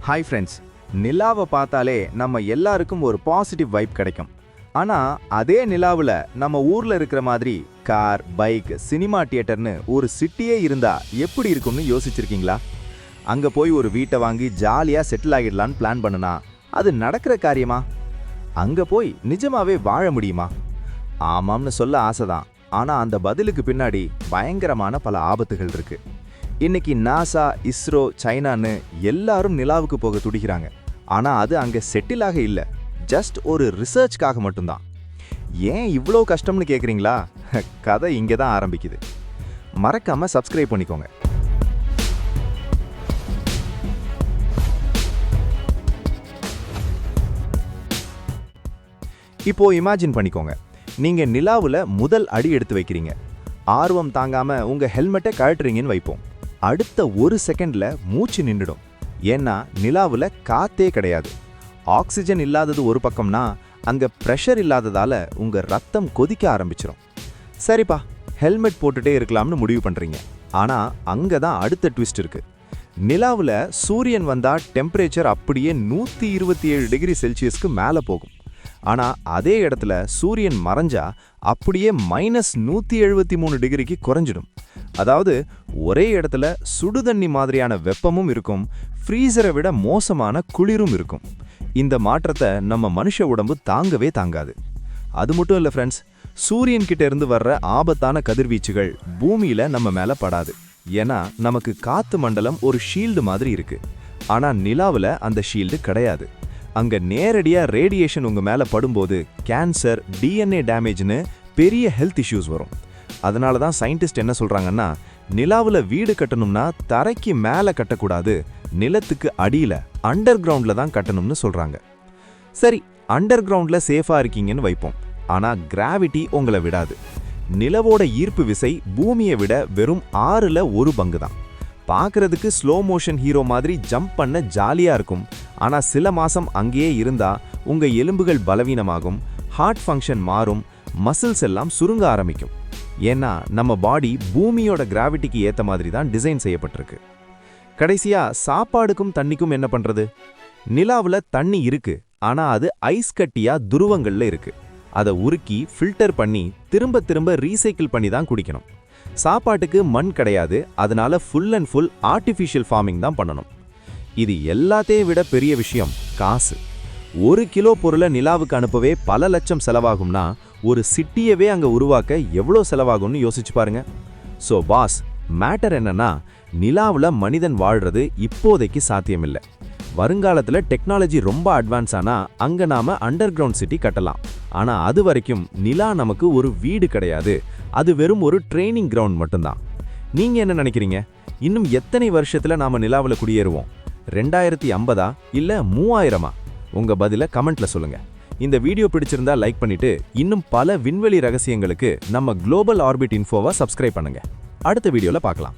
Hi friends, நிலாவை பார்த்தாலே நம்ம எல்லாருக்கும் ஒரு பாசிட்டிவ் வைப் கிடைக்கும். ஆனால் அதே நிலாவில் நம்ம ஊரில் இருக்கிற மாதிரி கார், பைக், சினிமா தியேட்டர்னு ஒரு சிட்டியே இருந்தால் எப்படி இருக்கும்னு யோசிச்சிருக்கீங்களா? அங்கே போய் ஒரு வீட்டை வாங்கி ஜாலியாக செட்டில் ஆகிடலான்னு பிளான் பண்ணுனா அது நடக்கிற காரியமா? அங்கே போய் நிஜமாவே வாழ முடியுமா? ஆமாம்னு சொல்ல ஆசைதான், ஆனால் அந்த பதிலுக்கு பின்னாடி பயங்கரமான பல ஆபத்துகள் இருக்கு. இன்னைக்கு நாசா, இஸ்ரோ, சைனான்னு எல்லாரும் நிலாவுக்கு போக துடிக்கிறாங்க. ஆனால் அது அங்கே செட்டிலாக இல்லை, ஜஸ்ட் ஒரு ரிசர்ச்காக மட்டும்தான். ஏன் இவ்வளோ கஷ்டம்னு கேட்குறீங்களா? கதை இங்கே தான் ஆரம்பிக்குது. மறக்காம சப்ஸ்கிரைப் பண்ணிக்கோங்க. இப்போ இமேஜின் பண்ணிக்கோங்க, நீங்க நிலாவுல முதல் அடி எடுத்து வைக்கிறீங்க. ஆர்வம் தாங்காம உங்க ஹெல்மெட்டை கழட்டுறீங்கன்னு வைப்போம். அடுத்த ஒரு செகண்ட்ல மூச்சு நின்றுடும். ஏன்னா நிலாவுல காத்தே கிடையாது. ஆக்சிஜன் இல்லாதது ஒரு பக்கம்னா, அங்க பிரஷர் இல்லாததால உங்க ரத்தம் கொதிக்க ஆரம்பிச்சிடும். சரிப்பா, ஹெல்மெட் போட்டுட்டே இருக்கலாம்னு முடிவு பண்றீங்க. ஆனா அங்கதான் அடுத்த ட்விஸ்ட் இருக்கு. நிலாவுல சூரியன் வந்தா டெம்பரேச்சர் அப்படியே 127 டிகிரி செல்சியஸ்க்கு மேல போகும். ஆனா அதே இடத்துல சூரியன் மறைஞ்சா அப்படியே -173 டிகிரிக்கு குறைஞ்சிடும். அதாவது ஒரே இடத்துல சுடுதண்ணி மாதிரியான வெப்பமும் இருக்கும், ஃப்ரீசரை விட மோசமான குளிரும் இருக்கும். இந்த மாற்றத்தை நம்ம மனுஷ உடம்பு தாங்கவே தாங்காது. அது மட்டும் இல்லை ஃப்ரெண்ட்ஸ், சூரியன் கிட்ட இருந்து வர்ற ஆபத்தான கதிர்வீச்சுகள் பூமியில நம்ம மேல படாது. ஏன்னா நமக்கு காத்து மண்டலம் ஒரு ஷீல்டு மாதிரி இருக்கு. ஆனா நிலாவுல அந்த ஷீல்டு கிடையாது. அங்க நேரடியா ரேடியேஷன் உங்க மேல படும்போது கேன்சர், டிஎன்ஏ டேமேஜ்னு பெரிய ஹெல்த் இஷ்யூஸ் வரும். அதனால தான் சயின்டிஸ்ட் என்ன சொல்றாங்கன்னா, நிலாவுல வீடு கட்டணும்னா தரைக்கு மேல கட்டக்கூடாது, நிலத்துக்கு அடியில அண்டர் கிரவுண்ட்ல தான் கட்டணும்னு சொல்றாங்க. சரி, அண்டர் கிரவுண்ட்ல சேஃபா இருக்கீங்கன்னு வைப்போம். ஆனா கிராவிட்டி உங்களை விடாது. நிலவோட ஈர்ப்பு விசை பூமியை விட வெறும் 6ல் 1 பங்கு தான். பார்க்கறதுக்கு ஸ்லோ மோஷன் ஹீரோ மாதிரி ஜம்ப் பண்ண ஜாலியா இருக்கும். ஆனா சில மாசம் அங்கேயே இருந்தா உங்க எலும்புகள் பலவீனமாகும், ஹார்ட் ஃபங்க்ஷன் மாறும், மசில்ஸ் எல்லாம் சுருங்க ஆரம்பிக்கும். ஏன்னா நம்ம பாடி பூமியோட கிராவிட்டிக்கு ஏத்த மாதிரி தான் டிசைன் செய்யப்பட்டிருக்கு. கடைசியா சாப்பாடுக்கும் தண்ணிக்கும் என்ன பண்றது? நிலாவுல தண்ணி இருக்கு, ஆனா அது ஐஸ் கட்டியா துருவங்கள்ல இருக்கு. அதை உருக்கி ஃபில்டர் பண்ணி திரும்ப திரும்ப ரீசைக்கிள் பண்ணி தான் குடிக்கணும். சாப்பாட்டுக்கு மண் கிடையாது, அதனால full and full artificial farming தான் பண்ணணும். இது எல்லாத்தையும் விட பெரிய விஷயம் காசு. 1 கிலோ பொருளை நிலாவுக்கு அனுப்பவே பல லட்சம் செலவாகும்னா, ஒரு சிட்டியவே அங்க உருவாக்க எவ்வளோ செலவாகும்னு யோசிச்சு பாருங்க. ஸோ பாஸ், மேட்டர் என்னன்னா, நிலாவுல மனிதன் வாழ்றது இப்போதைக்கு சாத்தியமில்லை. வருங்காலத்துல டெக்னாலஜி ரொம்ப அட்வான்ஸ் ஆனா அங்க நாம அண்டர் கிரவுண்ட் சிட்டி கட்டலாம். ஆனா அது வரைக்கும் நிலா நமக்கு ஒரு வீடு கிடையாது, அது வெறும் ஒரு ட்ரைனிங் கிரவுண்ட் மட்டும்தான். நீங்க என்ன நினைக்கிறீங்க? இன்னும் எத்தனை வருஷத்துல நாம நிலாவுல குடியேறுவோம்? 2050 இல்ல 3000? உங்க பதில கமெண்ட்ல சொல்லுங்க. இந்த வீடியோ பிடிச்சிருந்தா லைக் பண்ணிட்டு, இன்னும் பல விண்வெளி ரகசியங்களுக்கு நம்ம குளோபல் ஆர்பிட் இன்ஃபோவை சப்ஸ்கிரைப் பண்ணுங்க. அடுத்த வீடியோல பார்க்கலாம்.